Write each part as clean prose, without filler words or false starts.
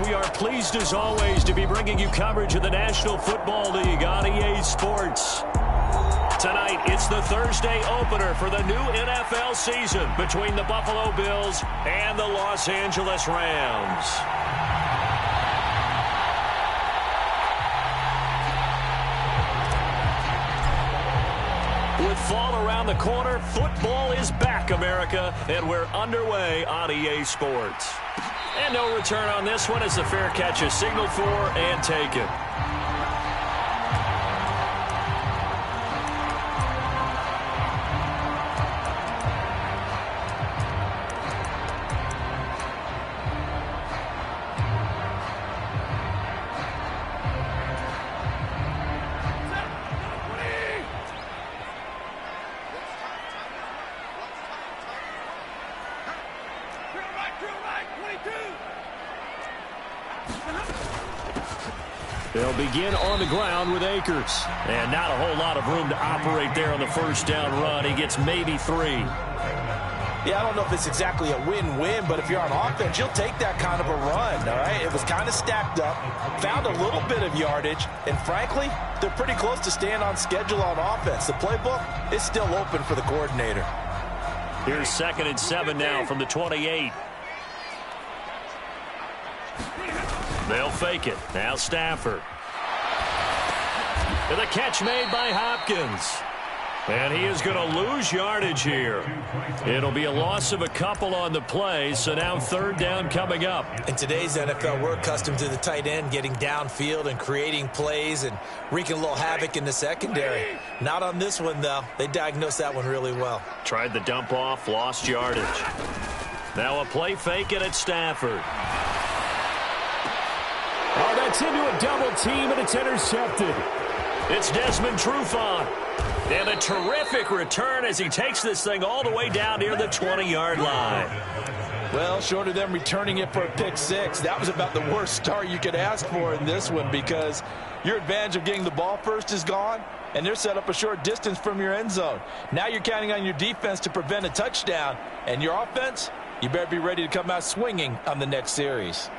we are pleased as always to be bringing you coverage of the National Football League on EA Sports. Tonight, it's the Thursday opener for the new NFL season between the Buffalo Bills and the Los Angeles Rams. With fall around the corner, football is back, America, and we're underway on EA Sports. And no return on this one as the fair catch is signaled for and taken. They'll begin on the ground with Akers. And not a whole lot of room to operate there on the first down run. He gets maybe 3. Yeah, I don't know if it's exactly a win-win, but if you're on offense, you'll take that kind of a run, all right? It was kind of stacked up, found a little bit of yardage, and frankly, they're pretty close to staying on schedule on offense. The playbook is still open for the coordinator. Here's 2nd and 7 now from the 28. They'll fake it. Now Stafford. And the catch made by Hopkins. And he is going to lose yardage here. It'll be a loss of a couple on the play, so now 3rd down coming up. In today's NFL, we're accustomed to the tight end getting downfield and creating plays and wreaking a little havoc in the secondary. Not on this one, though. They diagnosed that one really well. Tried the dump off, lost yardage. Now a play fake it at Stafford. Oh, that's into a double team, and it's intercepted. It's Desmond Trufant. And a terrific return as he takes this thing all the way down near the 20-yard line. Well, short of them returning it for a pick 6, that was about the worst start you could ask for in this one because your advantage of getting the ball first is gone, and they're set up a short distance from your end zone. Now you're counting on your defense to prevent a touchdown, and your offense, you better be ready to come out swinging on the next series.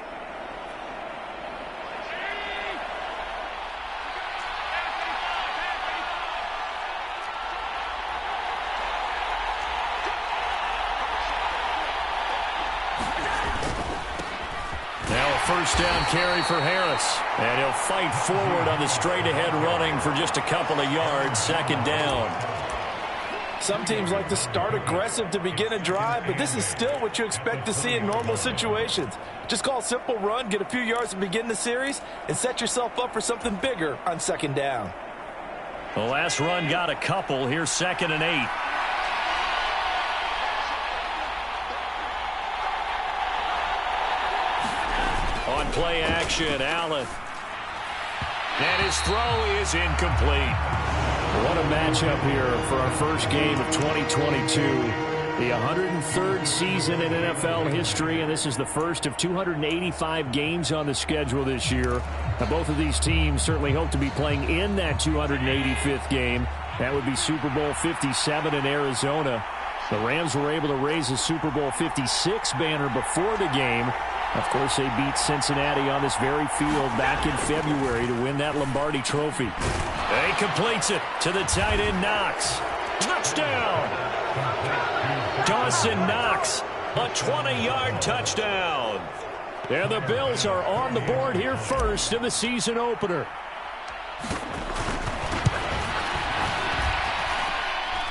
First down carry for Harris. And he'll fight forward on the straight-ahead running for just a couple of yards. 2nd down. Some teams like to start aggressive to begin a drive, but this is still what you expect to see in normal situations. Just call a simple run, get a few yards to begin the series, and set yourself up for something bigger on 2nd down. The last run got a couple. Here's 2nd and 8. On play action, Allen. And his throw is incomplete. What a matchup here for our first game of 2022. The 103rd season in NFL history, and this is the first of 285 games on the schedule this year. Now, both of these teams certainly hope to be playing in that 285th game. That would be Super Bowl 57 in Arizona. The Rams were able to raise a Super Bowl 56 banner before the game. Of course, they beat Cincinnati on this very field back in February to win that Lombardi Trophy. He completes it to the tight end, Knox. Touchdown! Dawson Knox, a 20-yard touchdown. And the Bills are on the board here first in the season opener.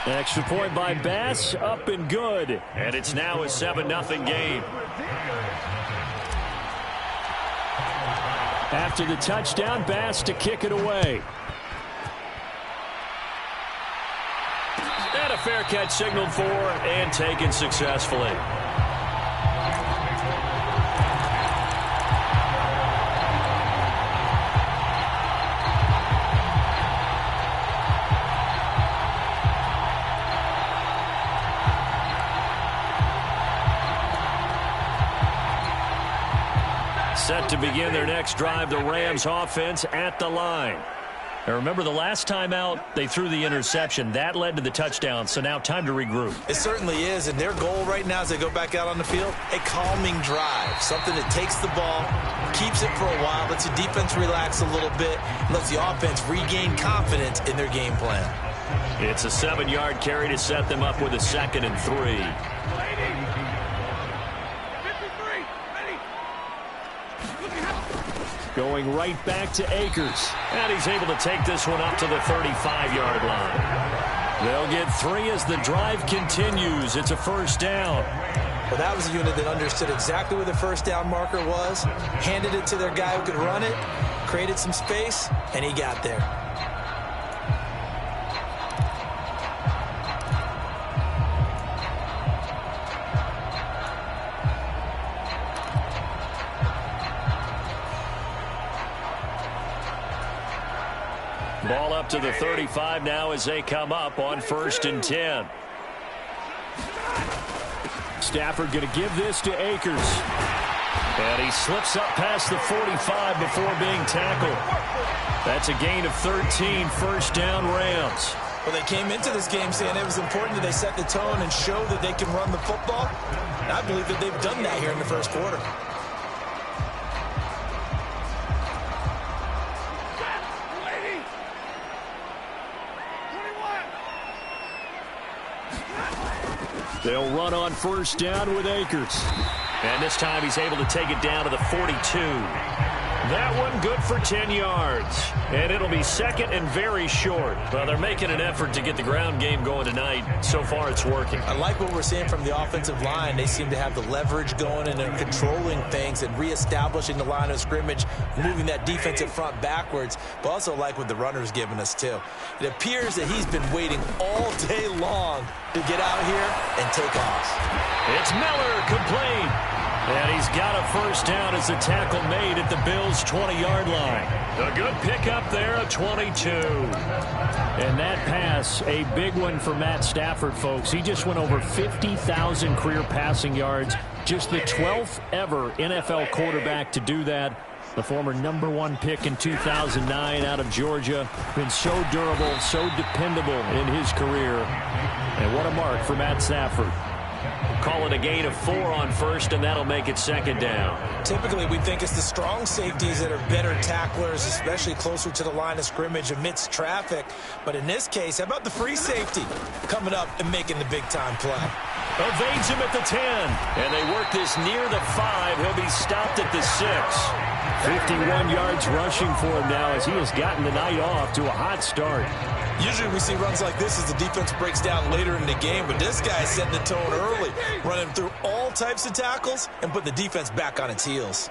Extra point by Bass, up and good. And it's now a 7-0 game. After the touchdown, Bass to kick it away. And a fair catch signaled for and taken successfully. Set to begin their next drive, the Rams offense at the line. Now remember, the last time out, they threw the interception. That led to the touchdown, so now time to regroup. It certainly is, and their goal right now as they go back out on the field, a calming drive, something that takes the ball, keeps it for a while, lets the defense relax a little bit, lets the offense regain confidence in their game plan. It's a 7-yard carry to set them up with a 2nd and 3. Going right back to Akers. And he's able to take this one up to the 35-yard line. They'll get 3 as the drive continues. It's a 1st down. Well, that was a unit that understood exactly where the 1st down marker was, handed it to their guy who could run it, created some space, and he got there. Ball up to the 35 now as they come up on 1st and 10. Stafford going to give this to Akers. And he slips up past the 45 before being tackled. That's a gain of 13, 1st down Rams. Well, they came into this game saying it was important that they set the tone and show that they can run the football. And I believe that they've done that here in the 1st quarter. They'll run on 1st down with Akers. And this time he's able to take it down to the 42. That one good for 10 yards. And it'll be 2nd and very short. Well, they're making an effort to get the ground game going tonight. So far, it's working. I like what we're seeing from the offensive line. They seem to have the leverage going and they're controlling things and reestablishing the line of scrimmage, moving that defensive front backwards. But also like what the runner's giving us, too. It appears that he's been waiting all day long to get out here and take off. It's Miller, complete. And he's got a 1st down as the tackle made at the Bills' 20-yard line. A good pickup there, a 22. And that pass, a big one for Matt Stafford, folks. He just went over 50,000 career passing yards. Just the 12th ever NFL quarterback to do that. The former #1 pick in 2009 out of Georgia. Been so durable, so dependable in his career. And what a mark for Matt Stafford. Call it a gain of 4 on 1st, and that'll make it 2nd down. Typically, we think it's the strong safeties that are better tacklers, especially closer to the line of scrimmage amidst traffic. But in this case, how about the free safety coming up and making the big-time play? Evades him at the 10, and they work this near the 5. He'll be stopped at the 6. 51 yards rushing for him now as he has gotten the night off to a hot start. Usually we see runs like this as the defense breaks down later in the game, but this guy is setting the tone early, running through all types of tackles and put the defense back on its heels.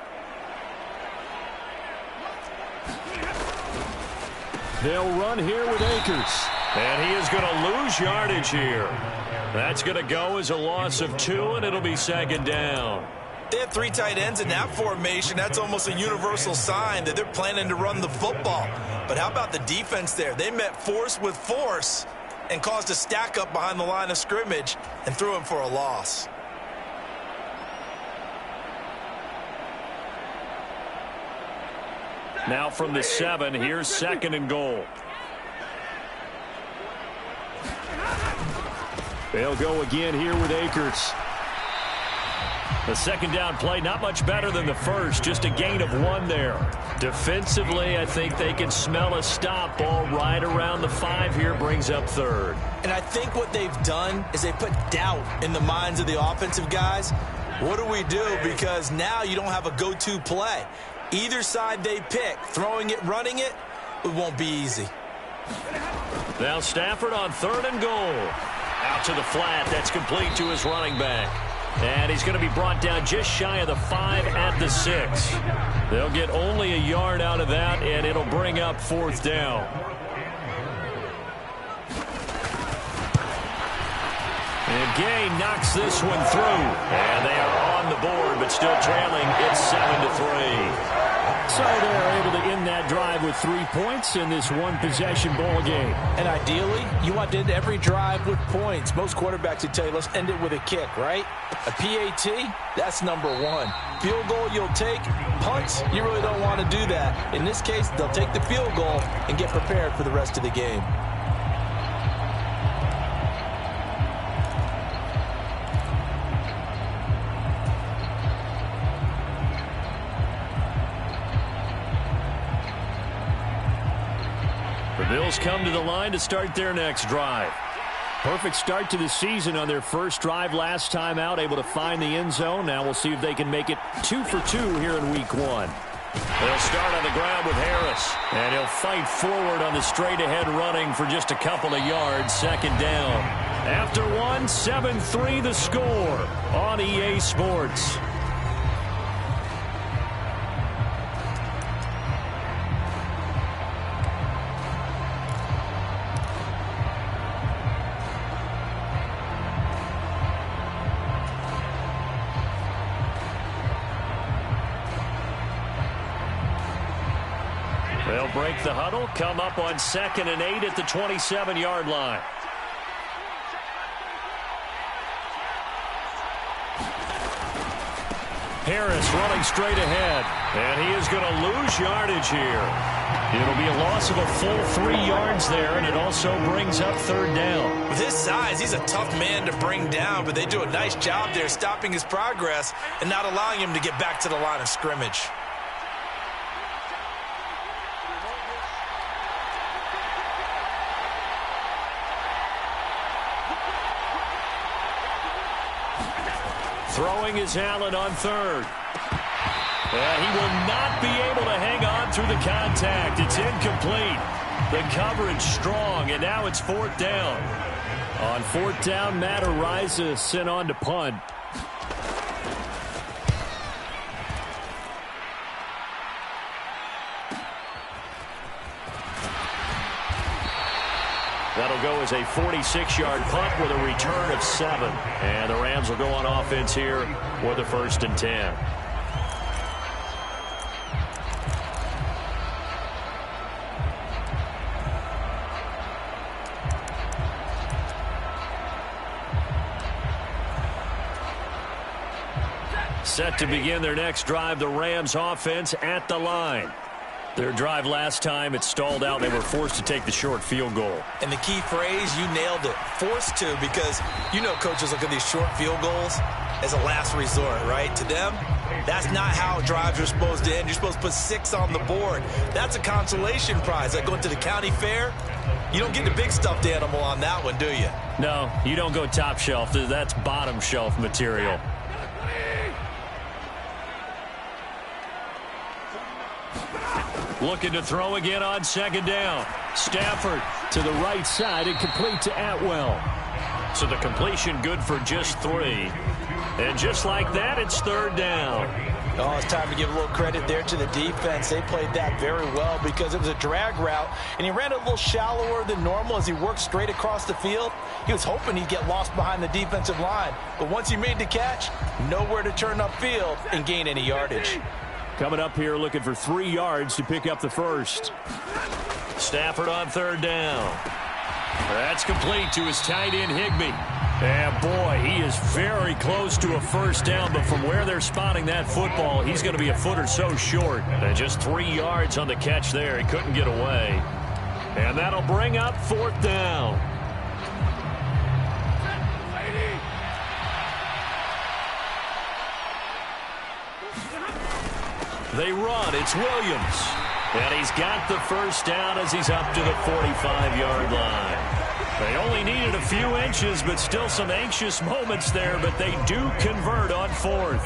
They'll run here with Akers. And he is going to lose yardage here. That's going to go as a loss of 2, and it'll be 2nd down. They have 3 tight ends in that formation. That's almost a universal sign that they're planning to run the football. But how about the defense there? They met force with force and caused a stack up behind the line of scrimmage and threw him for a loss. Now from the 7, here's 2nd and goal. They'll go again here with Akers. The 2nd down play, not much better than the 1st, just a gain of 1 there. Defensively, I think they can smell a stop. Ball right around the 5 here, brings up 3rd. And I think what they've done is they put doubt in the minds of the offensive guys. What do we do? Because now you don't have a go-to play. Either side they pick, throwing it, running it, it won't be easy. Now Stafford on 3rd and goal. Out to the flat, that's complete to his running back. And he's going to be brought down just shy of the 5 at the 6. They'll get only a yard out of that, and it'll bring up 4th down. And Gay knocks this one through. And they are on the board, but still trailing. It's 7-3. So they're able to end that drive with 3 points in this one-possession ball game. And ideally, you want to end every drive with points. Most quarterbacks would tell you, let's end it with a kick, right? A PAT, that's #1. Field goal you'll take. Punts, you really don't want to do that. In this case, they'll take the field goal and get prepared for the rest of the game. The Bills come to the line to start their next drive. Perfect start to the season on their first drive last time out, able to find the end zone. Now we'll see if they can make it 2 for 2 here in week 1. They'll start on the ground with Harris, and he'll fight forward on the straight-ahead running for just a couple of yards, second down. After 1, 7-3 the score on EA Sports. They'll break the huddle, come up on 2nd and 8 at the 27-yard line. Harris running straight ahead, and he is going to lose yardage here. It'll be a loss of a full 3 yards there, and it also brings up third down. With his size, he's a tough man to bring down, but they do a nice job there stopping his progress and not allowing him to get back to the line of scrimmage. Throwing is Allen on third. And he will not be able to hang on through the contact. It's incomplete. The coverage strong, and now it's 4th down. On 4th down, Matt Ariza sent on to punt. That'll go as a 46-yard punt with a return of 7. And the Rams will go on offense here with a 1st and 10. Set to begin their next drive, the Rams offense at the line. Their drive last time, it stalled out. They were forced to take the short field goal. And the key phrase, you nailed it, forced to, because you know coaches look at these short field goals as a last resort, right? To them, that's not how drives are supposed to end. You're supposed to put 6 on the board. That's a consolation prize. Like going to the county fair, you don't get the big stuffed animal on that one, do you? No, you don't go top shelf. That's bottom shelf material. Looking to throw again on 2nd down. Stafford to the right side and complete to Atwell. So the completion good for just 3. And just like that, it's 3rd down. Oh, it's time to give a little credit there to the defense. They played that very well because it was a drag route, and he ran a little shallower than normal as he worked straight across the field. He was hoping he'd get lost behind the defensive line. But once he made the catch, nowhere to turn upfield and gain any yardage. Coming up here looking for 3 yards to pick up the 1st. Stafford on 3rd down. That's complete to his tight end, Higbee. And boy, he is very close to a 1st down, but from where they're spotting that football, he's going to be a foot or so short. And just 3 yards on the catch there. He couldn't get away. And that'll bring up 4th down. They run. It's Williams. And he's got the 1st down as he's up to the 45-yard line. They only needed a few inches, but still some anxious moments there, but they do convert on 4th.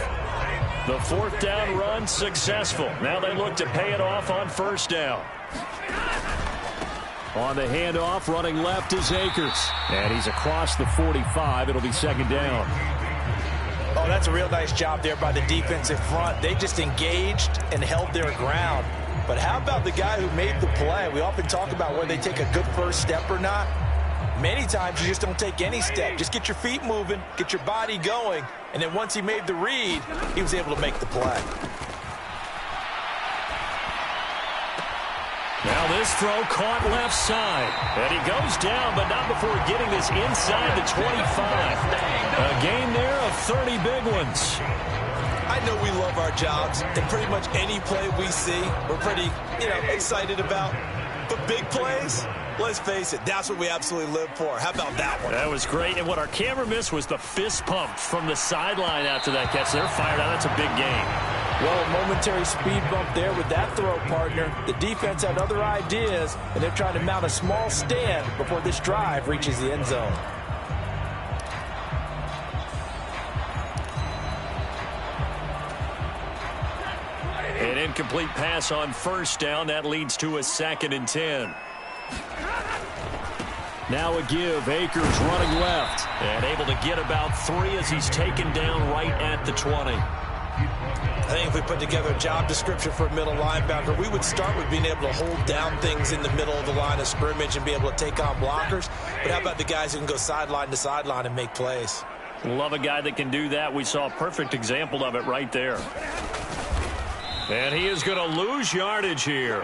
The 4th down run successful. Now they look to pay it off on 1st down. On the handoff, running left is Akers. And he's across the 45. It'll be 2nd down. Oh, that's a real nice job there by the defensive front. They just engaged and held their ground. But how about the guy who made the play? We often talk about whether they take a good first step or not. Many times you just don't take any step. Just get your feet moving, get your body going, and then once he made the read, he was able to make the play. Now this throw caught left side. And he goes down, but not before getting this inside the 25. A gain there of 30 big ones. I know we love our jobs, and pretty much any play we see, we're pretty, excited about. But big plays, let's face it, that's what we absolutely live for. How about that one? That was great. And what our camera missed was the fist pump from the sideline after that catch. They're fired out. That's a big game. Well, a momentary speed bump there with that throw, partner. The defense had other ideas, and they're trying to mount a small stand before this drive reaches the end zone. An incomplete pass on first down. That leads to a 2nd and 10. Now a give. Akers running left. And able to get about 3 as he's taken down right at the 20. I think if we put together a job description for a middle linebacker, we would start with being able to hold down things in the middle of the line of scrimmage and be able to take on blockers. But how about the guys who can go sideline to sideline and make plays? Love a guy that can do that. We saw a perfect example of it right there. And he is going to lose yardage here.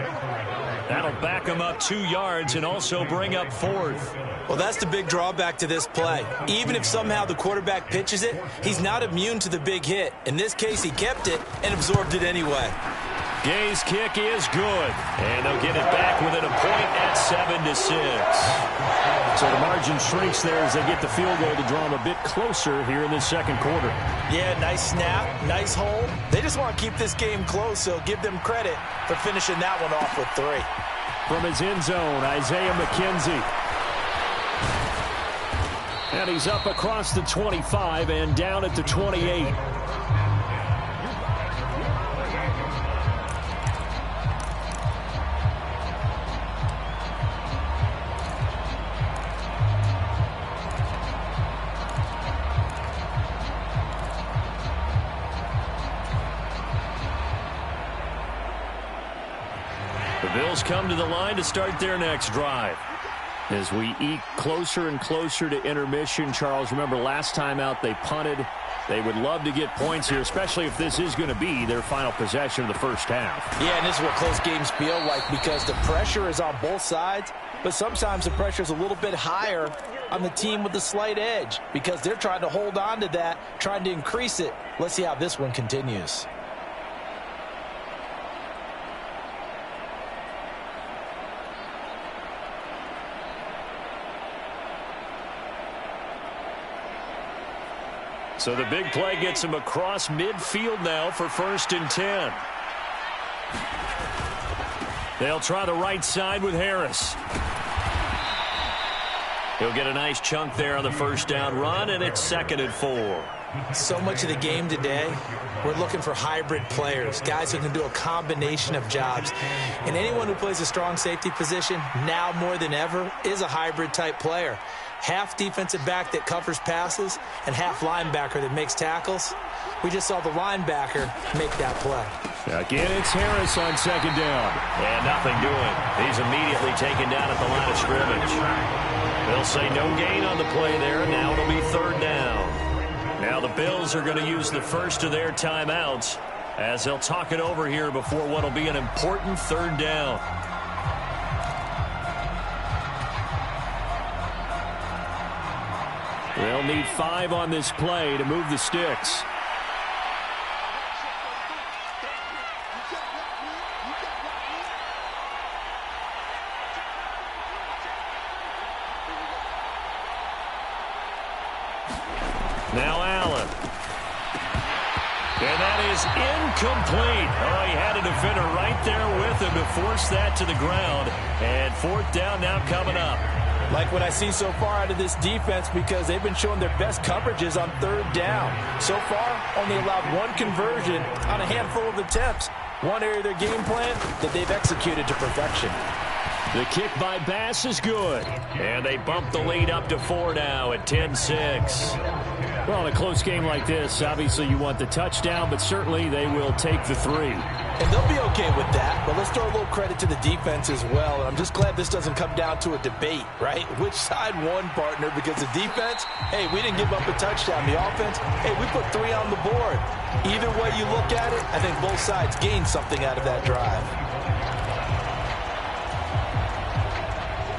That'll back him up 2 yards and also bring up 4th. Well, that's the big drawback to this play. Even if somehow the quarterback pitches it, he's not immune to the big hit. In this case, he kept it and absorbed it anyway. Gay's kick is good. And they'll get it back within a point at 7-6. So the margin shrinks there as they get the field goal to draw them a bit closer here in the second quarter. Yeah, nice snap, nice hold. They just want to keep this game close, so give them credit for finishing that one off with 3. From his end zone, Isaiah McKenzie. And he's up across the 25 and down at the 28. The Bills come to the line to start their next drive. As we eke closer and closer to intermission, Charles, remember last time out they punted. They would love to get points here, especially if this is going to be their final possession of the first half. Yeah, and this is what close games feel like because the pressure is on both sides, but sometimes the pressure is a little bit higher on the team with the slight edge because they're trying to hold on to that, trying to increase it. Let's see how this one continues. So the big play gets him across midfield now for 1st and 10. They'll try the right side with Harris. He'll get a nice chunk there on the first down run, and it's 2nd and 4. So much of the game today, we're looking for hybrid players, guys who can do a combination of jobs. And anyone who plays a strong safety position, now more than ever, is a hybrid type player. Half defensive back that covers passes and half linebacker that makes tackles. We just saw the linebacker make that play. Again, it's Harris on 2nd down. And nothing doing. He's immediately taken down at the line of scrimmage. They'll say no gain on the play there, and now it'll be 3rd down. Now the Bills are going to use the first of their timeouts as they'll talk it over here before what will be an important 3rd down. They'll need 5 on this play to move the sticks. Now Allen. And that is incomplete. Oh, he had a defender right there with him to force that to the ground. And 4th down now coming up. Like what I see so far out of this defense because they've been showing their best coverages on 3rd down. So far, only allowed 1 conversion on a handful of attempts. One area of their game plan that they've executed to perfection. The kick by Bass is good. And they bump the lead up to 4 now at 10-6. Well, in a close game like this, obviously you want the touchdown, but certainly they will take the 3. And they'll be okay with that, but let's throw a little credit to the defense as well. And I'm just glad this doesn't come down to a debate, right? Which side won, partner? Because the defense, hey, we didn't give up a touchdown. The offense, hey, we put 3 on the board. Either way you look at it, I think both sides gained something out of that drive.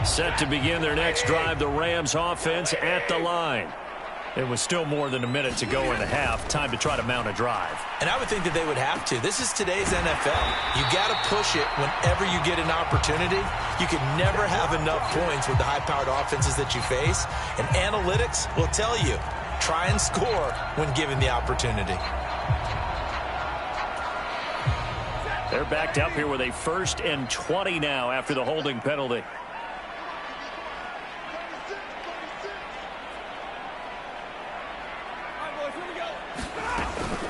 Set to begin their next drive, the Rams offense at the line. It was still more than a minute to go in the half. Time to try to mount a drive. And I would think that they would have to. This is today's NFL. You got to push it whenever you get an opportunity. You can never have enough points with the high-powered offenses that you face. And analytics will tell you, try and score when given the opportunity. They're backed up here with a 1st and 20 now after the holding penalty.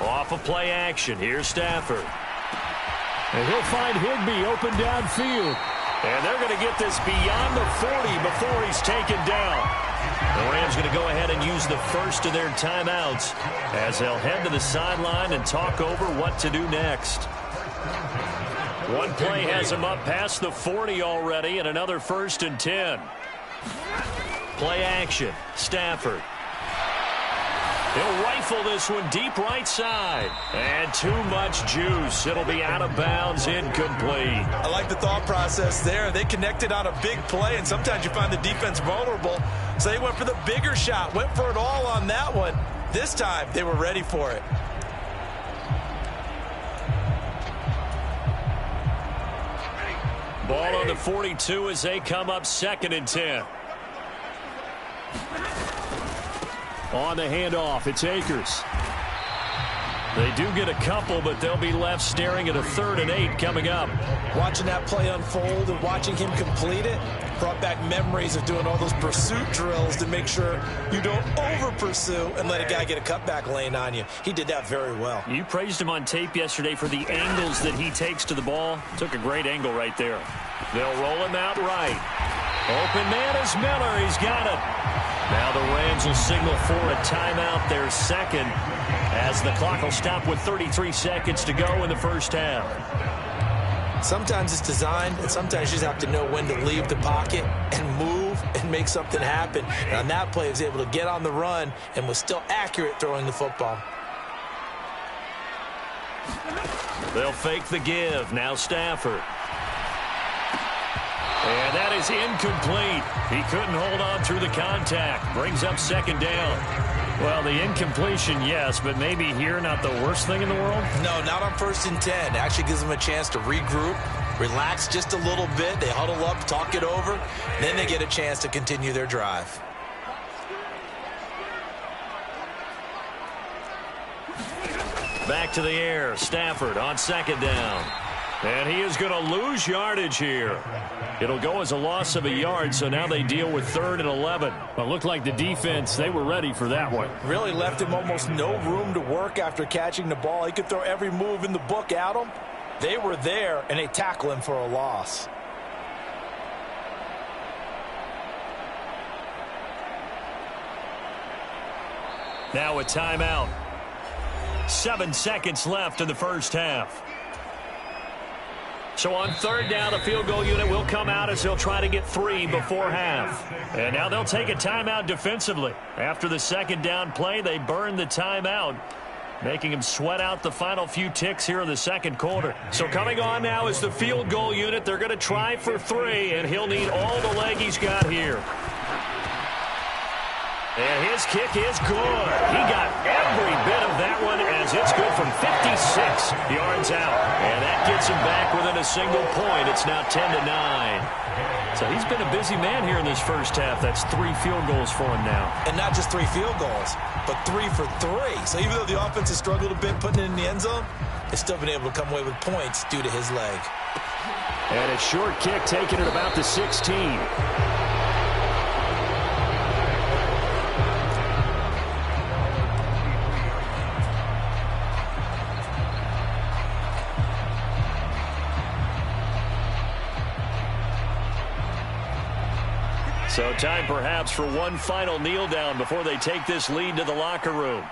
Off of play action. Here's Stafford. And he'll find Higbee open downfield. And they're going to get this beyond the 40 before he's taken down. The Rams going to go ahead and use the first of their timeouts as they'll head to the sideline and talk over what to do next. One play has him up past the 40 already, and another 1st and 10. Play action. Stafford. He'll rifle this one deep right side. And too much juice. It'll be out of bounds, incomplete. I like the thought process there. They connected on a big play, and sometimes you find the defense vulnerable. So they went for the bigger shot, went for it all on that one. This time, they were ready for it. Ball on the 42 as they come up 2nd and 10. On the handoff, it's Akers. They do get a couple, but they'll be left staring at a 3rd and 8 coming up. Watching that play unfold and watching him complete it brought back memories of doing all those pursuit drills to make sure you don't over-pursue and let a guy get a cutback lane on you. He did that very well. You praised him on tape yesterday for the angles that he takes to the ball. Took a great angle right there. They'll roll him out right. Open man is Miller. He's got it. Now the Rams will signal for a timeout, their 2nd, as the clock will stop with 33 seconds to go in the first half. Sometimes it's designed, and sometimes you just have to know when to leave the pocket and move and make something happen. And on that play, he was able to get on the run and was still accurate throwing the football. They'll fake the give. Now Stafford. And that is incomplete. He couldn't hold on through the contact. Brings up 2nd down. Well, the incompletion, yes, but maybe here not the worst thing in the world? No, not on 1st and 10. It actually gives them a chance to regroup, relax just a little bit. They huddle up, talk it over. Then they get a chance to continue their drive. Back to the air. Stafford on 2nd down. And he is going to lose yardage here. It'll go as a loss of a yard, so now they deal with 3rd and 11. Well, it looked like the defense, they were ready for that one. Really left him almost no room to work after catching the ball. He could throw every move in the book at him. They were there, and they tackle him for a loss. Now a timeout. 7 seconds left in the first half. So on 3rd down, the field goal unit will come out as they'll try to get 3 before half. And now they'll take a timeout defensively. After the 2nd down play, they burn the timeout, making him sweat out the final few ticks here in the 2nd quarter. So coming on now is the field goal unit. They're going to try for 3, and he'll need all the leg he's got here. And his kick is good. He got every bit of that one as it's good from 56 yards out. And that gets him back within a single point. It's now 10-9. So he's been a busy man here in this first half. That's 3 field goals for him now. And not just 3 field goals, but 3 for 3. So even though the offense has struggled a bit putting it in the end zone, they've still been able to come away with points due to his leg. And a short kick taken at about the 16. So time perhaps for one final kneel down before they take this lead to the locker room.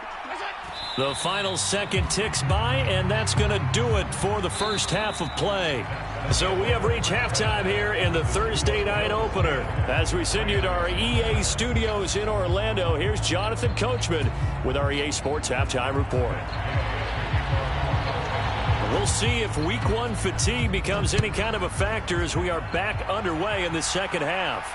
The final second ticks by, and that's going to do it for the first half of play. So we have reached halftime here in the Thursday night opener. As we send you to our EA studios in Orlando, here's Jonathan Coachman with our EA Sports Halftime Report. We'll see if Week 1 fatigue becomes any kind of a factor as we are back underway in the second half.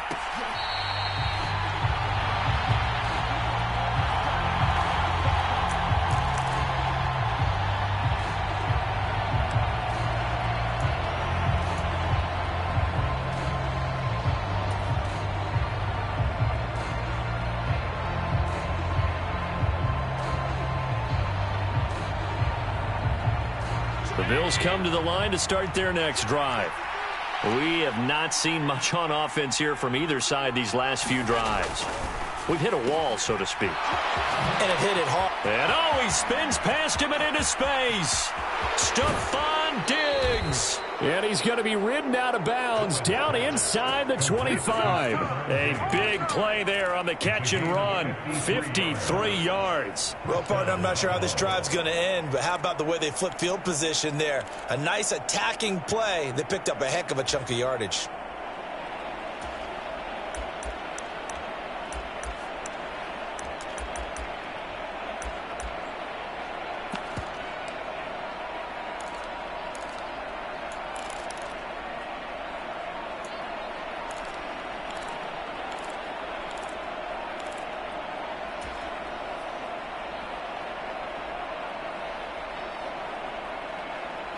The Bills come to the line to start their next drive. We have not seen much on offense here from either side these last few drives. We've hit a wall, so to speak. And it hit it hard. And he spins past him and into space. Stephon Diggs. And he's going to be ridden out of bounds down inside the 25. A big play there on the catch and run. 53 yards. Well, partner, I'm not sure how this drive's going to end, but how about the way they flip field position there? A nice attacking play. They picked up a heck of a chunk of yardage.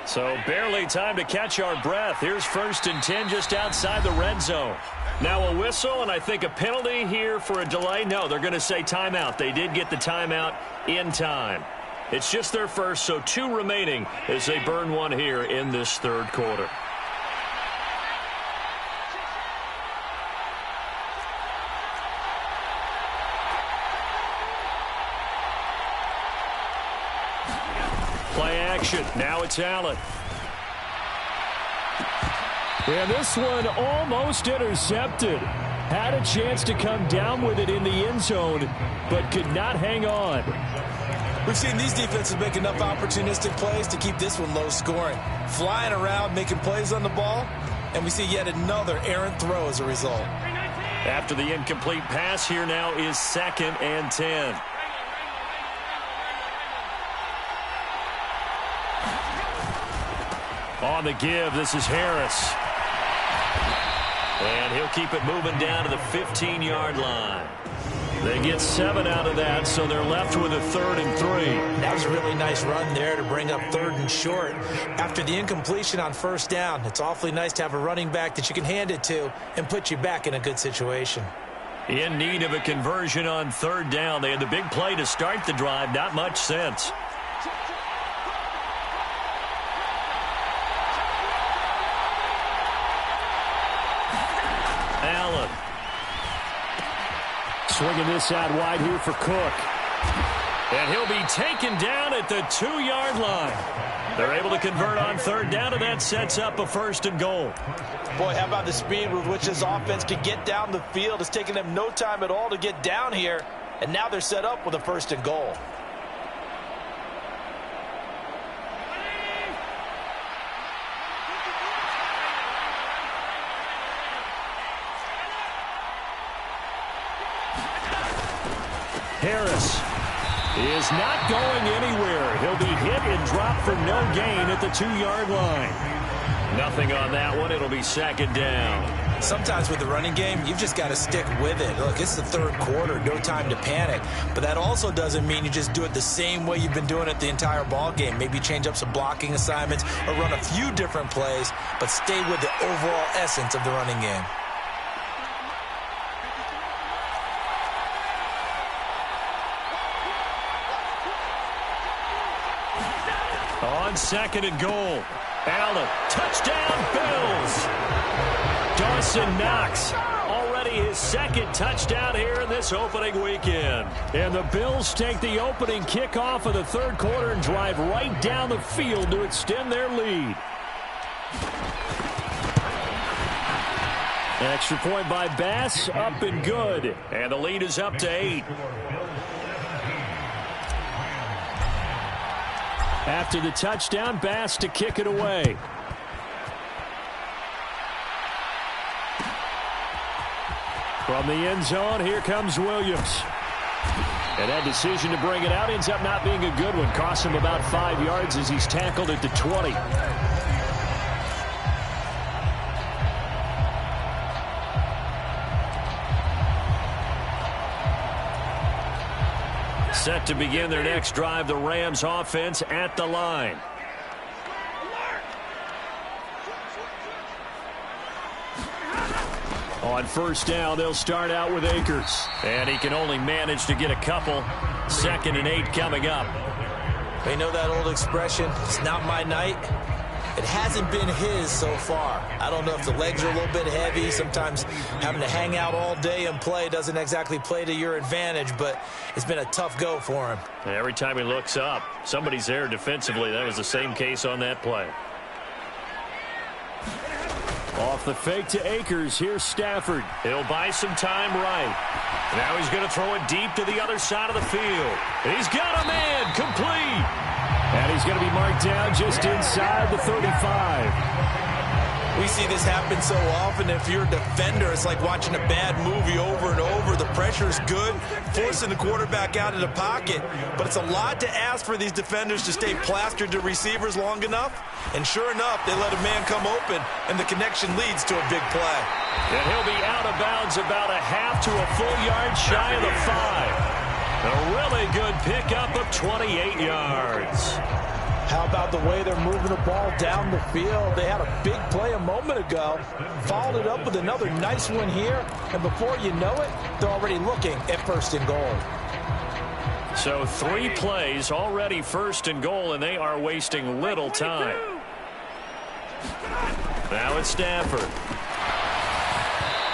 So barely time to catch our breath. Here's 1st and 10 just outside the red zone. Now a whistle and I think a penalty here for a delay. No, they're going to say timeout. They did get the timeout in time. It's just their first, so 2 remaining as they burn one here in this 3rd quarter. Play action. Now it's Allen. And this one almost intercepted. Had a chance to come down with it in the end zone, but could not hang on. We've seen these defenses make enough opportunistic plays to keep this one low scoring. Flying around, making plays on the ball, and we see yet another errant throw as a result. After the incomplete pass, here now is 2nd and 10. On the give, this is Harris. And he'll keep it moving down to the 15-yard line. They get 7 out of that, so they're left with a 3rd and 3. That was a really nice run there to bring up 3rd and short. After the incompletion on 1st down, it's awfully nice to have a running back that you can hand it to and put you back in a good situation. In need of a conversion on 3rd down. They had the big play to start the drive. Not much sense. Allen. Swinging this out wide here for Cook. And he'll be taken down at the 2-yard line. They're able to convert on 3rd down, and that sets up a 1st and goal. Boy, how about the speed with which this offense can get down the field? It's taken them no time at all to get down here, and now they're set up with a 1st and goal. Harris is not going anywhere. He'll be hit and dropped for no gain at the 2-yard line. Nothing on that one. It'll be 2nd down. Sometimes with the running game, you've just got to stick with it. Look, it's the 3rd quarter, no time to panic. But that also doesn't mean you just do it the same way you've been doing it the entire ball game. Maybe change up some blocking assignments or run a few different plays, but stay with the overall essence of the running game. On 2nd and goal. Allen, touchdown Bills. Dawson Knox, already his 2nd touchdown here in this opening weekend. And the Bills take the opening kickoff of the 3rd quarter and drive right down the field to extend their lead. An extra point by Bass, up and good. And the lead is up to 8. After the touchdown, Bass to kick it away. From the end zone, here comes Williams. And that decision to bring it out ends up not being a good one. Costs him about 5 yards as he's tackled at the 20. Set to begin their next drive, the Rams offense at the line. On 1st down, they'll start out with Akers. And he can only manage to get a couple. 2nd and 8 coming up. You know that old expression, it's not my night? It hasn't been his so far. I don't know if the legs are a little bit heavy. Sometimes having to hang out all day and play doesn't exactly play to your advantage, but it's been a tough go for him. Every time he looks up, somebody's there defensively. That was the same case on that play. Off the fake to Akers. Here's Stafford. He'll buy some time right. Now he's going to throw it deep to the other side of the field. He's got a man. Complete. And he's going to be marked down just inside the 35. We see this happen so often. If you're a defender, it's like watching a bad movie over and over. The pressure's good, forcing the quarterback out of the pocket. But it's a lot to ask for these defenders to stay plastered to receivers long enough. And sure enough, they let a man come open, and the connection leads to a big play. And he'll be out of bounds about a half to a full yard shy of the 5. A really good pickup of 28 yards. How about the way they're moving the ball down the field? They had a big play a moment ago, followed it up with another nice one here, and before you know it, they're already looking at 1st and goal. So 3 plays, already 1st and goal, and they are wasting little time. Now it's Stafford.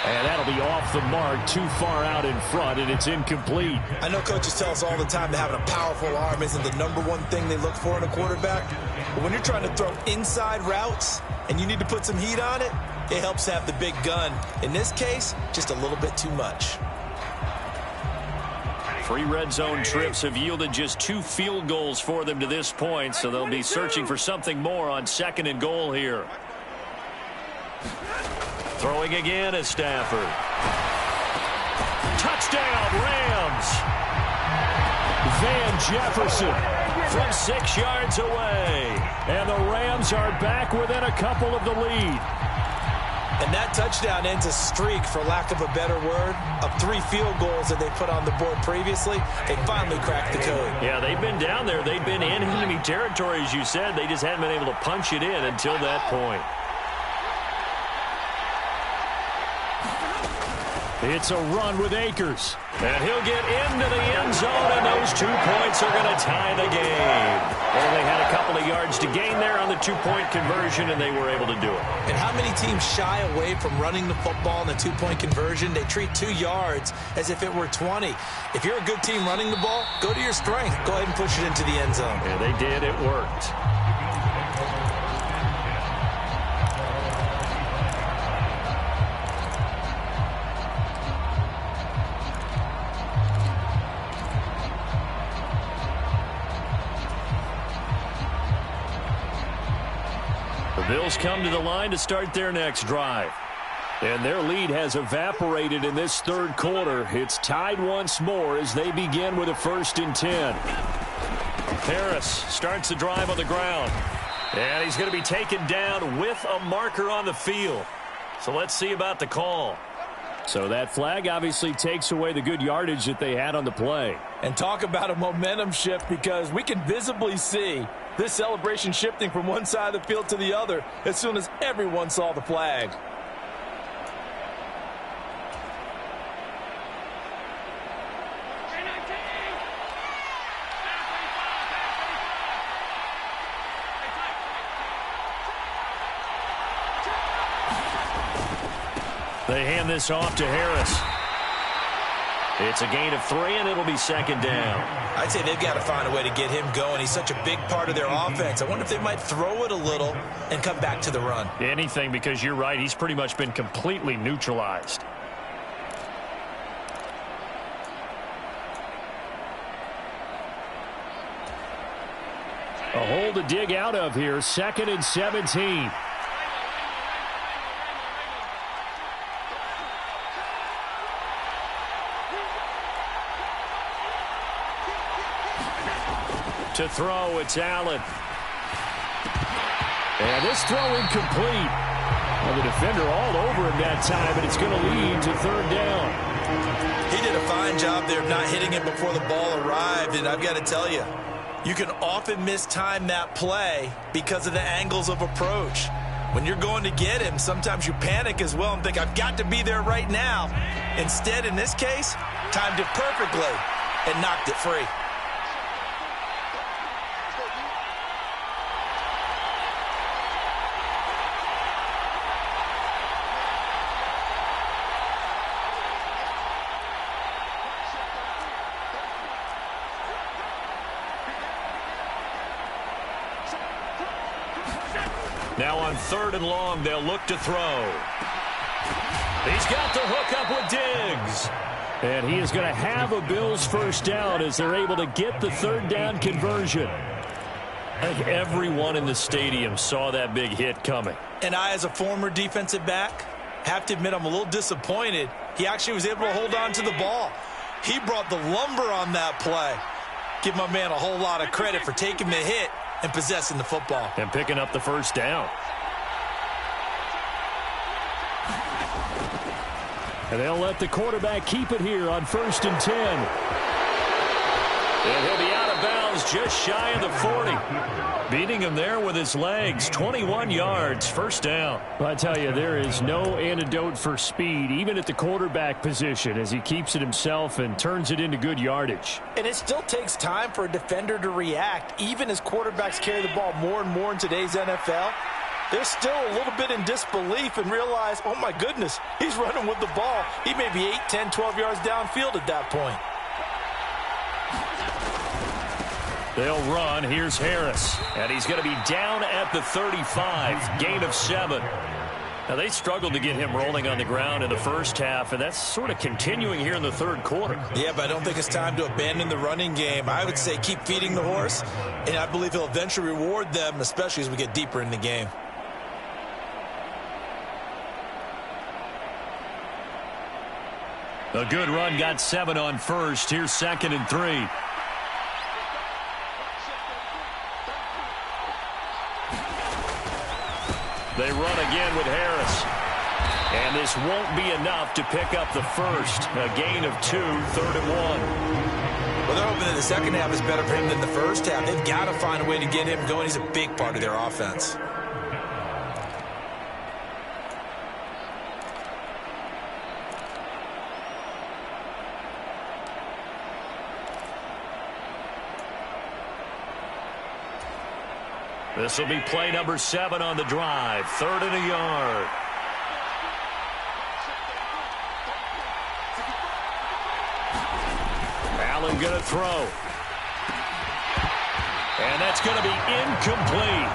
And that'll be off the mark, too far out in front, and it's incomplete. I know coaches tell us all the time that having a powerful arm isn't the #1 thing they look for in a quarterback. But when you're trying to throw inside routes and you need to put some heat on it, it helps have the big gun. In this case, just a little bit too much. 3 red zone trips have yielded just 2 field goals for them to this point, so they'll be searching for something more on 2nd and goal here. Throwing again is Stafford. Touchdown, Rams. Van Jefferson from 6 yards away. And the Rams are back within a couple of the lead. And that touchdown ends a streak, for lack of a better word, of 3 field goals that they put on the board previously. They finally cracked the code. Yeah, they've been down there. They've been in enemy territory, as you said. They just hadn't been able to punch it in until that point. It's a run with Akers. And he'll get into the end zone, and those 2 points are going to tie the game. Only had a couple of yards to gain there on the 2-point conversion, and they were able to do it. And how many teams shy away from running the football in the 2-point conversion? They treat 2 yards as if it were 20. If you're a good team running the ball, go to your strength. Go ahead and push it into the end zone. Yeah, they did. It worked. Bills come to the line to start their next drive. And their lead has evaporated in this 3rd quarter. It's tied once more as they begin with a 1st and 10. Harris starts the drive on the ground. And he's going to be taken down with a marker on the field. So let's see about the call. So that flag obviously takes away the good yardage that they had on the play. And talk about a momentum shift, because we can visibly see this celebration shifting from one side of the field to the other as soon as everyone saw the flag. They hand this off to Harris. It's a gain of 3, and it'll be 2nd down. I'd say they've got to find a way to get him going. He's such a big part of their offense. I wonder if they might throw it a little and come back to the run. Anything, because you're right. He's pretty much been completely neutralized. A hole to dig out of here. 2nd and 17. To throw, it's Allen. And this throw incomplete. Well, the defender all over him that time, but it's going to lead to 3rd down. He did a fine job there of not hitting it before the ball arrived, and I've got to tell you, you can often mistime that play because of the angles of approach. When you're going to get him, sometimes you panic as well and think, I've got to be there right now. Instead, in this case, timed it perfectly and knocked it free. Now on 3rd and long, they'll look to throw. He's got the hook up with Diggs. And he is going to have a Bills first down as they're able to get the 3rd down conversion. I think everyone in the stadium saw that big hit coming. And I, as a former defensive back, have to admit I'm a little disappointed. He actually was able to hold on to the ball. He brought the lumber on that play. Give my man a whole lot of credit for taking the hit and possessing the football. And picking up the first down. And they'll let the quarterback keep it here on 1st and 10. And he'll be out of bounds just shy of the 40. Beating him there with his legs. 21 yards, first down. Well, I tell you, there is no antidote for speed, even at the quarterback position, as he keeps it himself and turns it into good yardage. And it still takes time for a defender to react, even as quarterbacks carry the ball more and more in today's NFL. They're still a little bit in disbelief and realize, oh my goodness, he's running with the ball. He may be 8, 10, 12 yards downfield at that point. They'll run. Here's Harris. And he's going to be down at the 35. Gain of 7. Now, they struggled to get him rolling on the ground in the first half, and that's sort of continuing here in the 3rd quarter. Yeah, but I don't think it's time to abandon the running game. I would say keep feeding the horse, and I believe he'll eventually reward them, especially as we get deeper in the game. A good run, got 7 on 1st. Here's 2nd and 3. They run again with Harris. And this won't be enough to pick up the first. A gain of 2, 3rd and 1. Well, they're hoping that the second half is better for him than the first half. They've got to find a way to get him going. He's a big part of their offense. This will be play number 7 on the drive. 3rd and a yard. Allen going to throw. And that's going to be incomplete.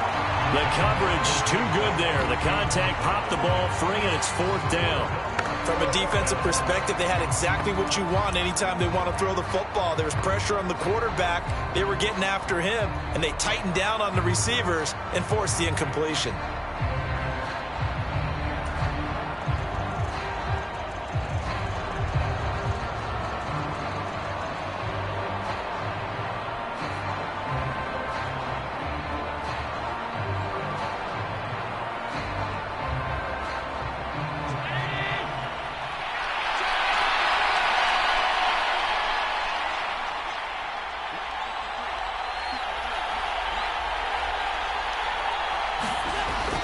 The coverage too good there. The contact popped the ball free, and it's 4th down. From a defensive perspective, they had exactly what you want anytime they want to throw the football. There was pressure on the quarterback. They were getting after him, and they tightened down on the receivers and forced the incompletion.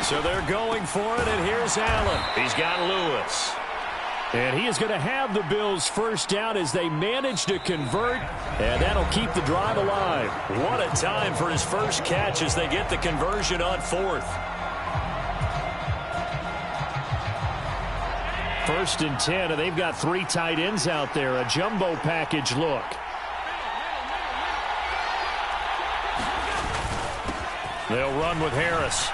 So they're going for it, and here's Allen. He's got Lewis. And he is going to have the Bills first down as they manage to convert, and that'll keep the drive alive. What a time for his first catch as they get the conversion on 4th. 1st and 10, and they've got 3 tight ends out there. A jumbo package look. They'll run with Harris.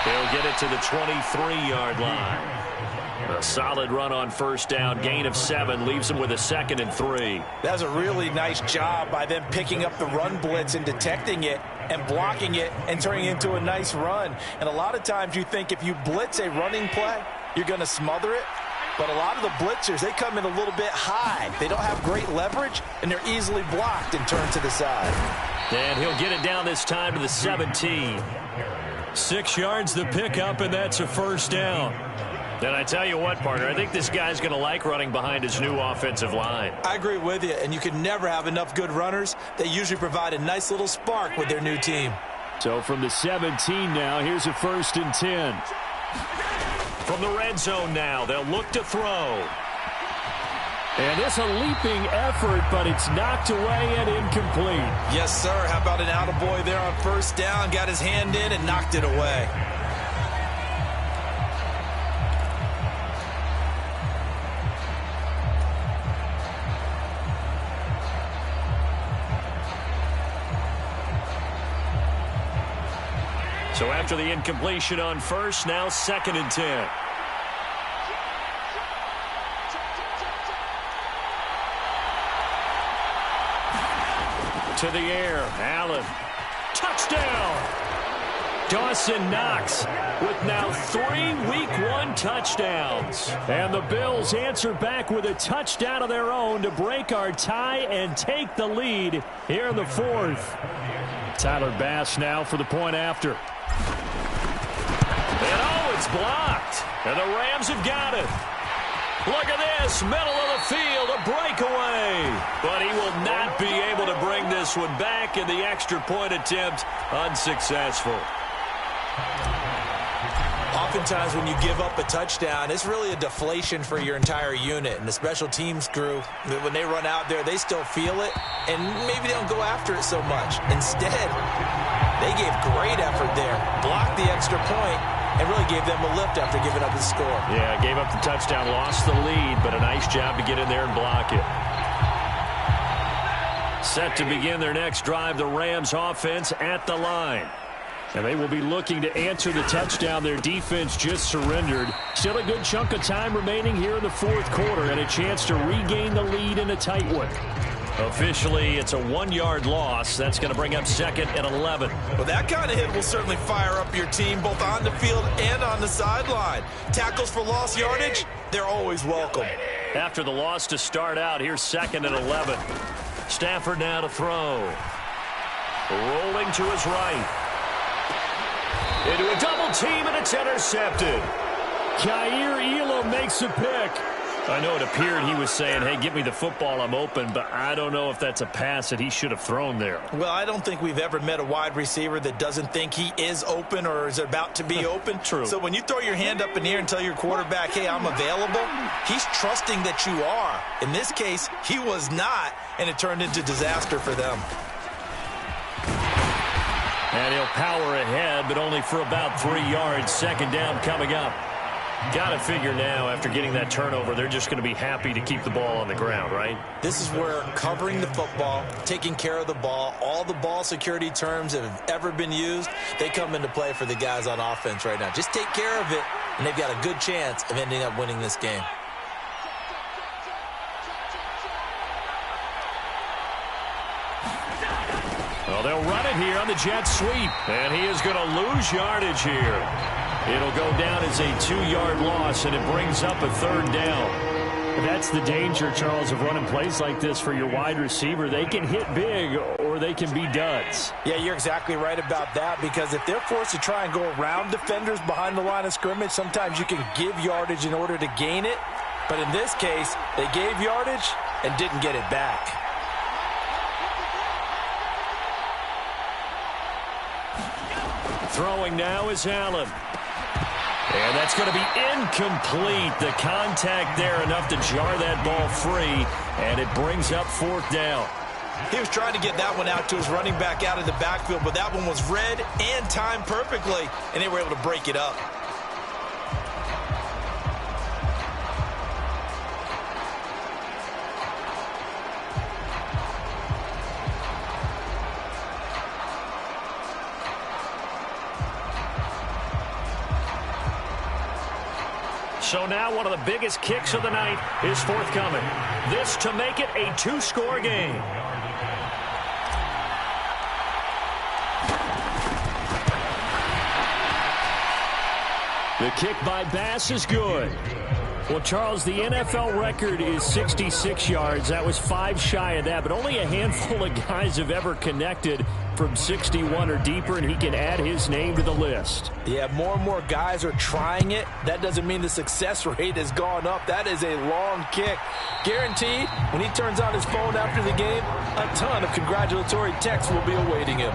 They'll get it to the 23-yard line. A solid run on first down. Gain of 7 leaves them with a 2nd and 3. That was a really nice job by them picking up the run blitz and detecting it and blocking it and turning it into a nice run. And a lot of times you think if you blitz a running play, you're going to smother it. But a lot of the blitzers, they come in a little bit high. They don't have great leverage, and they're easily blocked and turned to the side. And he'll get it down this time to the 17. 6 yards the pickup, and that's a first down. And I tell you what, partner, I think this guy's going to like running behind his new offensive line. I agree with you, and you can never have enough good runners. They usually provide a nice little spark with their new team. So from the 17 now, here's a 1st and 10. From the red zone now, they'll look to throw. And it's a leaping effort, but it's knocked away and incomplete. Yes, sir. How about an attaboy there on first down? Got his hand in and knocked it away. So after the incompletion on first, now 2nd and 10. To the air, Allen. Touchdown! Dawson Knox with now 3 Week 1 touchdowns. And the Bills answer back with a touchdown of their own to break our tie and take the lead here in the 4th. Tyler Bass now for the point after. And oh, it's blocked. And the Rams have got it. Look at this, middle of the field, a breakaway. But he will not be able to bring this one back, and the extra point attempt unsuccessful. Oftentimes when you give up a touchdown, it's really a deflation for your entire unit. And the special teams crew, when they run out there, they still feel it, and maybe they don't go after it so much. Instead, they gave great effort there, blocked the extra point, and really gave them a lift after giving up the score. Yeah, gave up the touchdown, lost the lead, but a nice job to get in there and block it. Set to begin their next drive, the Rams offense at the line. And they will be looking to answer the touchdown their defense just surrendered. Still a good chunk of time remaining here in the 4th quarter and a chance to regain the lead in a tight one. Officially, it's a 1-yard loss. That's going to bring up 2nd and 11. Well, that kind of hit will certainly fire up your team both on the field and on the sideline. Tackles for lost yardage, they're always welcome. After the loss to start out, here's 2nd and 11. Stafford now to throw. Rolling to his right. Into a double team, and it's intercepted. Kaiir Elam makes a pick. I know it appeared he was saying, hey, give me the football, I'm open, but I don't know if that's a pass that he should have thrown there. Well, I don't think we've ever met a wide receiver that doesn't think he is open or is about to be open. True. So when you throw your hand up in the air and tell your quarterback, hey, I'm available, he's trusting that you are. In this case, he was not, and it turned into disaster for them. And he'll power ahead, but only for about 3 yards. 2nd down coming up. Got to figure now, after getting that turnover, they're just going to be happy to keep the ball on the ground, right? This is where covering the football, taking care of the ball, all the ball security terms that have ever been used, they come into play for the guys on offense right now. Just take care of it, and they've got a good chance of ending up winning this game. Well, they'll run it here on the jet sweep, and he is going to lose yardage here. It'll go down as a 2-yard loss, and it brings up a 3rd down. That's the danger, Charles, of running plays like this for your wide receiver. They can hit big, or they can be duds. Yeah, you're exactly right about that, because if they're forced to try and go around defenders behind the line of scrimmage, sometimes you can give yardage in order to gain it. But in this case, they gave yardage and didn't get it back. Throwing now is Allen. And that's going to be incomplete. The contact there enough to jar that ball free, and it brings up 4th down. He was trying to get that one out to his running back out of the backfield, but that one was read and timed perfectly, and they were able to break it up. So now one of the biggest kicks of the night is forthcoming. This to make it a 2-score game. The kick by Bass is good. Well, Charles, the NFL record is 66 yards. That was 5 shy of that, but only a handful of guys have ever connected from 61 or deeper, and he can add his name to the list. Yeah, more and more guys are trying it. That doesn't mean the success rate has gone up. That is a long kick. Guaranteed, when he turns on his phone after the game, a ton of congratulatory texts will be awaiting him.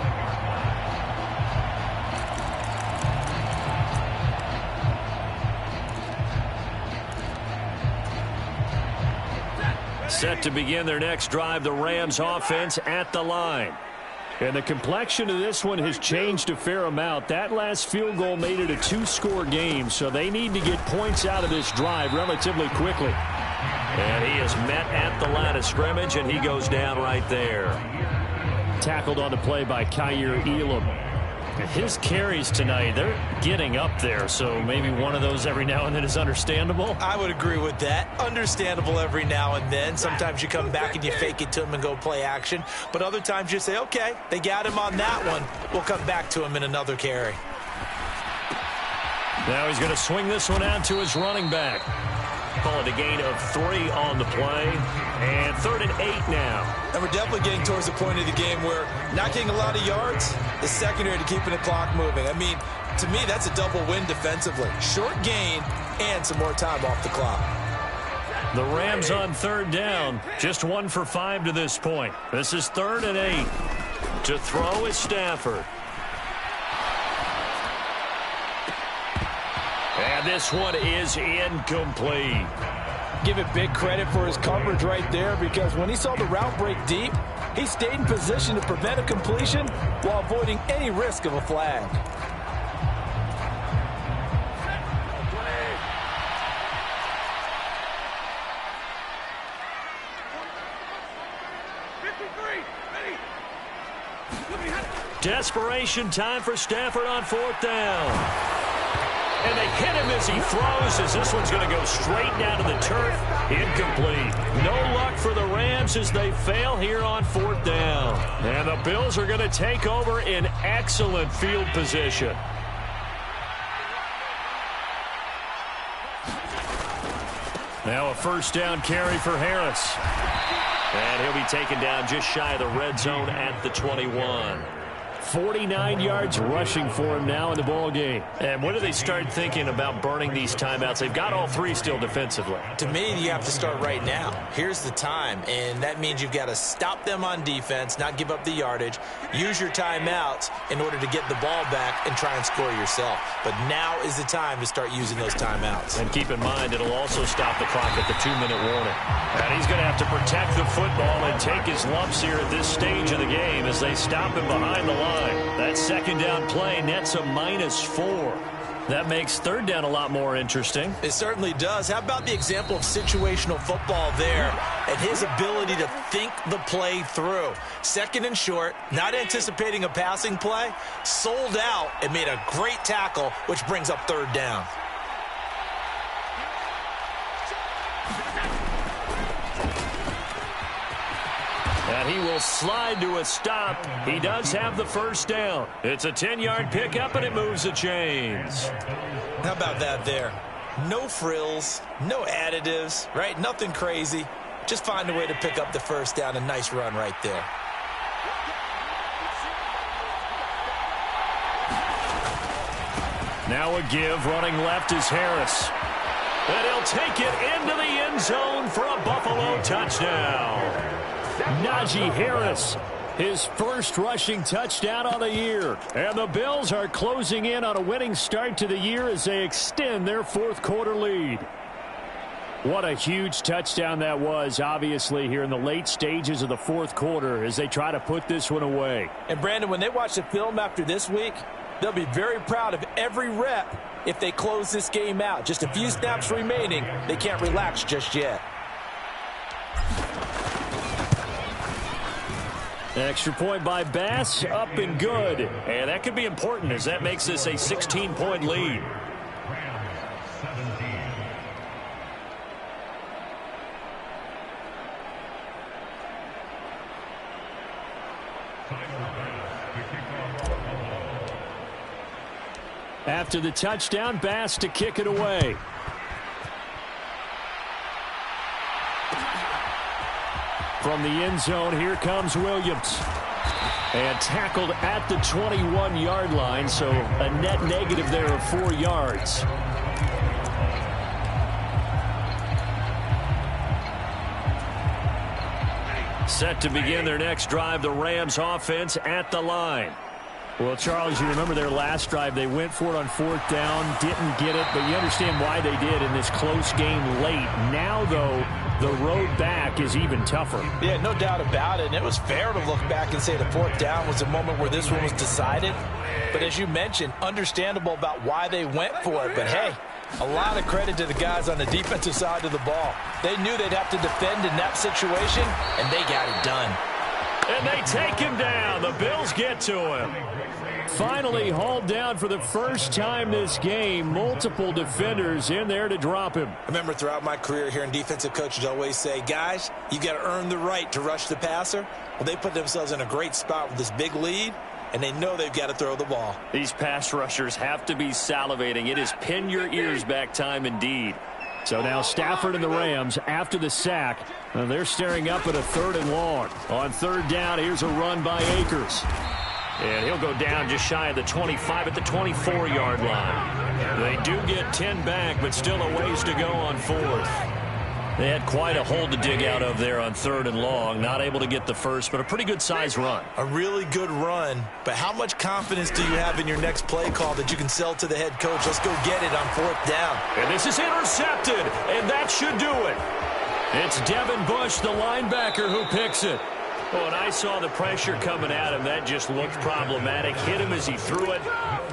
Set to begin their next drive, the Rams offense at the line. And the complexion of this one has changed a fair amount. That last field goal made it a 2-score game, so they need to get points out of this drive relatively quickly. And he is met at the line of scrimmage, and he goes down right there. Tackled on the play by Kaiir Elam. His carries tonight, they're getting up there, so maybe one of those every now and then is understandable. I would agree with that. Understandable every now and then. Sometimes you come back and you fake it to him and go play action. But other times you say, okay, they got him on that one. We'll come back to him in another carry. Now he's going to swing this one out to his running back. Call it a gain of 3 on the play. And 3rd and 8 now. And we're definitely getting towards the point of the game where not getting a lot of yards is secondary to keeping the clock moving. I mean, to me, that's a double win defensively. Short gain and some more time off the clock. The Rams on 3rd down. Just 1 for 5 to this point. This is 3rd and 8. To throw is Stafford. And this one is incomplete. Give it big credit for his coverage right there, because when he saw the route break deep, he stayed in position to prevent a completion while avoiding any risk of a flag. Desperation time for Stafford on 4th down. And they hit him as he throws, as this one's going to go straight down to the turf. Incomplete. No luck for the Rams as they fail here on 4th down. And the Bills are going to take over in excellent field position. Now a 1st down carry for Harris. And he'll be taken down just shy of the red zone at the 21. 49 yards rushing for him now in the ball game. And when do they start thinking about burning these timeouts? They've got all 3 still defensively. To me, you have to start right now. Here's the time, and that means you've got to stop them on defense, not give up the yardage, use your timeouts in order to get the ball back and try and score yourself. But now is the time to start using those timeouts. And keep in mind, it'll also stop the clock at the 2-minute warning. And he's going to have to protect the football and take his lumps here at this stage of the game as they stop him behind the line. That 2nd down play nets a -4. That makes 3rd down a lot more interesting. It certainly does. How about the example of situational football there and his ability to think the play through? 2nd and short, not anticipating a passing play, sold out and made a great tackle, which brings up 3rd down. And he will slide to a stop. He does have the 1st down. It's a 10-yard pickup, and it moves the chains. How about that there? No frills, no additives, right? Nothing crazy. Just find a way to pick up the 1st down. A nice run right there. Now a give. Running left is Harris. And he'll take it into the end zone for a Buffalo touchdown. Najee Harris, his 1st rushing touchdown on the year. And the Bills are closing in on a winning start to the year as they extend their 4th quarter lead. What a huge touchdown that was, obviously, here in the late stages of the 4th quarter as they try to put this one away. And, Brandon, when they watch the film after this week, they'll be very proud of every rep if they close this game out. Just a few snaps remaining. They can't relax just yet. Extra point by Bass, up and good. And that could be important as that makes this a 16-point lead. After the touchdown, Bass to kick it away. From the end zone, here comes Williams. And tackled at the 21-yard line, so a net negative there of 4 yards. Set to begin their next drive, the Rams offense at the line. Well, Charles, you remember their last drive. They went for it on 4th down, didn't get it, but you understand why they did in this close game late. Now, though, the road back is even tougher. Yeah, no doubt about it. And it was fair to look back and say the 4th down was the moment where this one was decided. But as you mentioned, understandable about why they went for it. But, hey, a lot of credit to the guys on the defensive side of the ball. They knew they'd have to defend in that situation, and they got it done. And they take him down. The Bills get to him. Finally hauled down for the first time this game. Multiple defenders in there to drop him. I remember throughout my career hearing defensive coaches always say, guys, you got to earn the right to rush the passer. Well, they put themselves in a great spot with this big lead, and they know they've got to throw the ball. These pass rushers have to be salivating. It is pin your ears back time indeed. So now Stafford and the Rams, after the sack, they're staring up at a 3rd and long. On 3rd down, here's a run by Akers. And he'll go down just shy of the 25 at the 24-yard line. They do get 10 back, but still a ways to go on 4th. They had quite a hole to dig out of there on 3rd and long. Not able to get the first, but a pretty good-sized run. A really good run, but how much confidence do you have in your next play call that you can sell to the head coach? Let's go get it on 4th down. And this is intercepted, and that should do it. It's Devin Bush, the linebacker, who picks it. Oh, and I saw the pressure coming at him. That just looked problematic. Hit him as he threw it,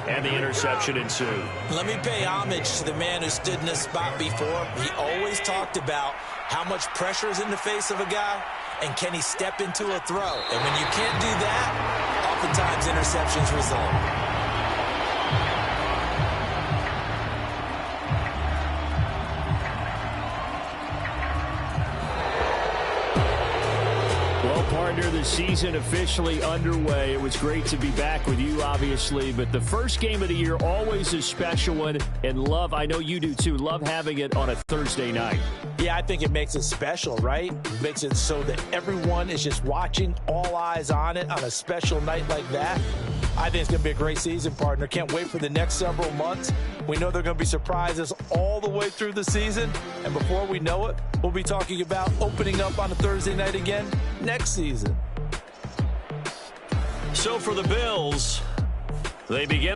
and the interception ensued. Let me pay homage to the man who stood in this spot before. He always talked about how much pressure is in the face of a guy, and can he step into a throw. And when you can't do that, oftentimes interceptions result. Partner, the season officially underway. It was great to be back with you, obviously, but the first game of the year, always a special one, and love, I know you do too, love having it on a Thursday night. Yeah, I think it makes it special, right? It makes it so that everyone is just watching, all eyes on it on a special night like that. I think it's going to be a great season, partner. Can't wait for the next several months. We know there are going to be surprises all the way through the season. And before we know it, we'll be talking about opening up on a Thursday night again next season. So for the Bills, they begin.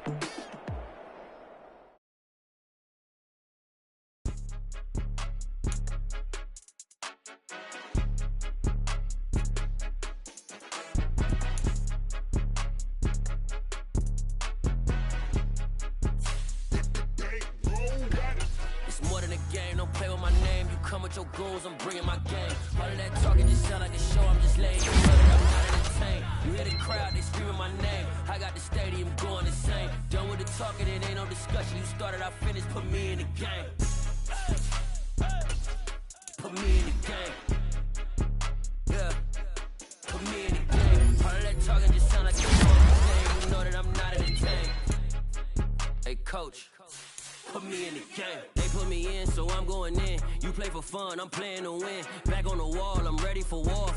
Your goals, I'm bringing my game. All of that talking just sound like a show, I'm just laying. I'm not entertained. You hear the crowd, they screaming my name. I got the stadium going insane. Done with the talking, it ain't no discussion. You started, I finished, put me in the game. Put me in the game. Yeah. Put me in the game. All of that talking just sound like a show, I'm just laying. You know that I'm not entertained. Hey, coach. Put me in the game. They put me in, so I'm going in. You play for fun, I'm playing to win. Back on the wall, I'm ready for war.